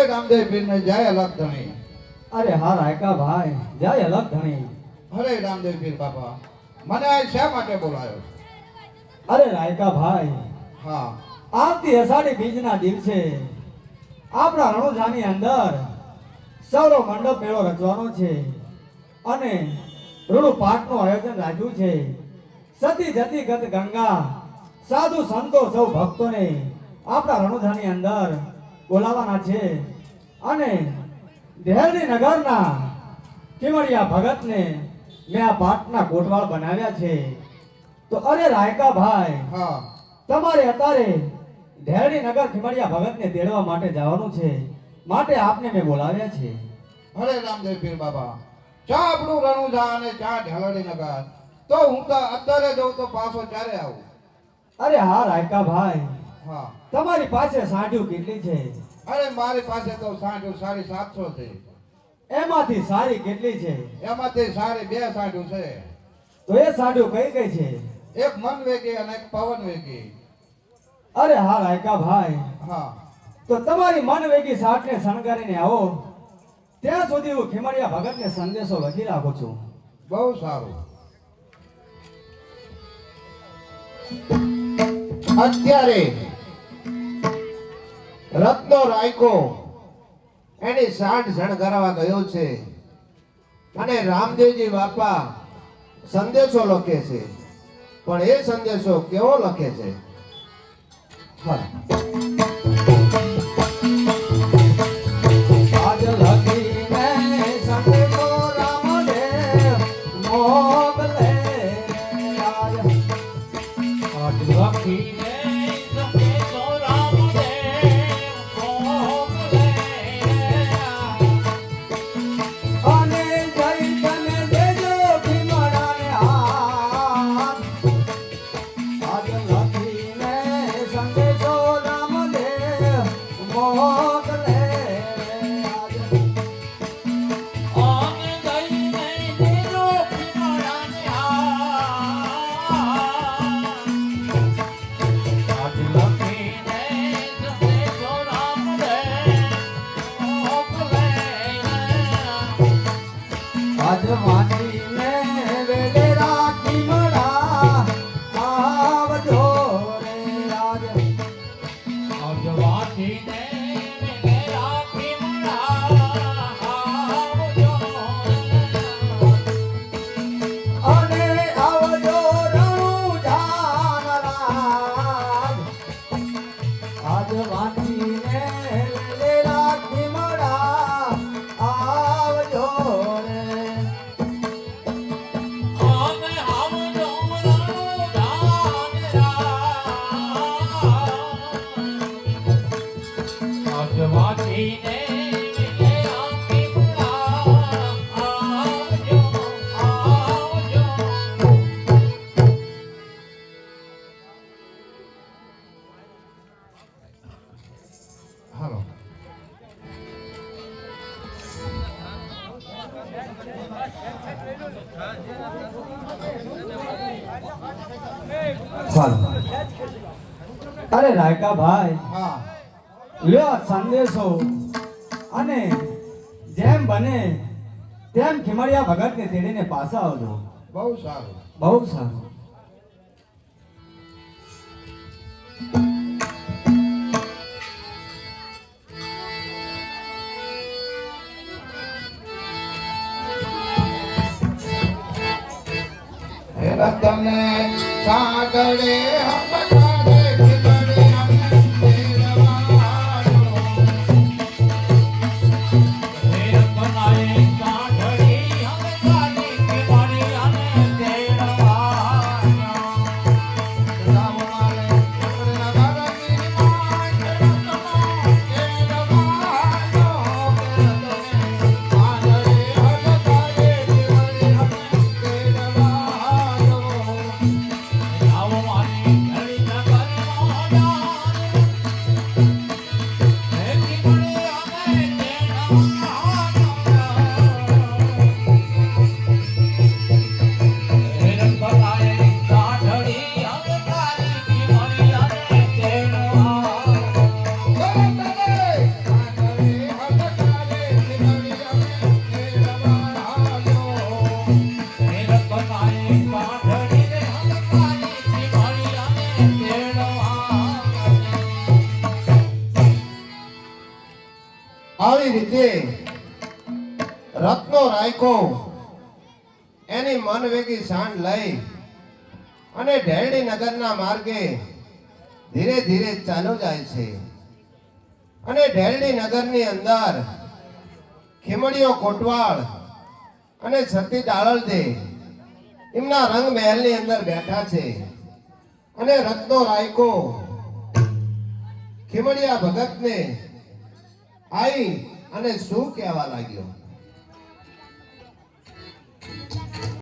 રામદેવ પીર ને જય અલગ ધણી. અરે હા રાયકા ભાઈ જય અલગ ધણી. હરે રામદેવ પીર બાપા, મને આ શા માટે બોલાયો? અરે રાયકા ભાઈ, હા, આવતી અષાઢી બીજના દિવસે આપણા રણુજાની અંદર સૌરો મંડપ મેળો રચવાનો છે અને રૂડુ પાઠનું આયોજન રાખ્યું છે. સતી જતી ગત ગંગા સાધુ સંતો સૌ ભક્તોને આપણા રણુજાની અંદર બોલાવાના છે અને દેહરડી નગરના કિમડિયા ભગતને મેં આ પાટના કોટવાળ બનાવ્યા છે. તો અરે રાયકા ભાઈ, હા, તમારે અત્યારે દેહરડી નગર કિમડિયા ભગતને તેડવા માટે જવાનું છે, માટે આપને મેં બોલાવ્યા છે. હરે રામદેવ પીર બાબા, ચા આપણું રણુજા અને ચા ઢેલડી નગર, તો હું તો અત્યારે જઉં તો પાછો ક્યારે આવું? અરે હા રાયકા ભાઈ, હા, તમારી પાસે સાંઢ્યું કેટલી છે? અરે મારી પાસે તો 750 છે. એમાંથી સારી કેટલી છે? એમાંથી સારી 2 સાંઢું છે. તો એ સાંઢ્યું કઈ કઈ છે? એક મન વેગી અને એક પવન વેગી. અરે હા રાયકા ભાઈ, હા, તો તમારી મન વેગી સાઠને શણગારીને આવો, ત્યાં સુધી હું ખીમડિયા ભગતને સંદેશો લખી રાખું છું. બહુ સારું. અત્યારે રત્નો રાયકો એની સાઠ શણગારવા ગયો છે અને રામદેવજી બાપા સંદેશો લખે છે, પણ એ સંદેશો કેવો લખે છે? આજ લખીને સંદેશો રામદેવ મોકલે, આજ લખીને સંદેશો રામદેવ મોકલે, અને જય તમે દેજો ભીમડાને હાથ. આજ લખીને સંદેશો રામદેવ મોકલે, આજ જઈને દેજો ભીમડાને હાથ. આજ લખીને સંદેશો રામદેવ મોકલે, આજ વાંચીને વેલે રાખી મળા આવજો રે. આજ વાંચીને વેલે રાખી મળા આવજો અને આવજો રણુજાનરાજ. આજ વાંચીને વેલે રાખી મળા આવજો રે. અમે આવજો રણુજાનરાજ. આજ વાંચીને વેલે રાખી મળા આવજો આવજો. હાલો. અરે રાયકા ભાઈ, હા, લ્યો આ સંદેશો અને જેમ બને તેમ ખીમડિયા ભગતને તેડીને પાછા આવજો. બહુ સારું. બહુ સારું. રતને સાગરે હમકારે ખીલડે અમને તેડવાનો. રતનાએ સાગરે હમકારે ખીલડે અમને તેડવાનો. રામ મારે નગરની માય રતનો તેડવાનો. રતને સાગરે હમકારે ખીલડે અમને તેડવાનો. રામ મારે રાયકો એની મન વેગી સાંડ લઈ અને ઢેરડી નગરના માર્ગે ધીરે ધીરે ચાલ્યો જાય છે. અને ઢેરડી નગરની અંદર ખીમડીઓ કોટવાળ અને સતી દાળલદે એમના રંગ મહેલની અંદર બેઠા છે. અને રત્નો રાયકો ખીમડિયા ભગતને આવી અને શું કહેવા લાગ્યો.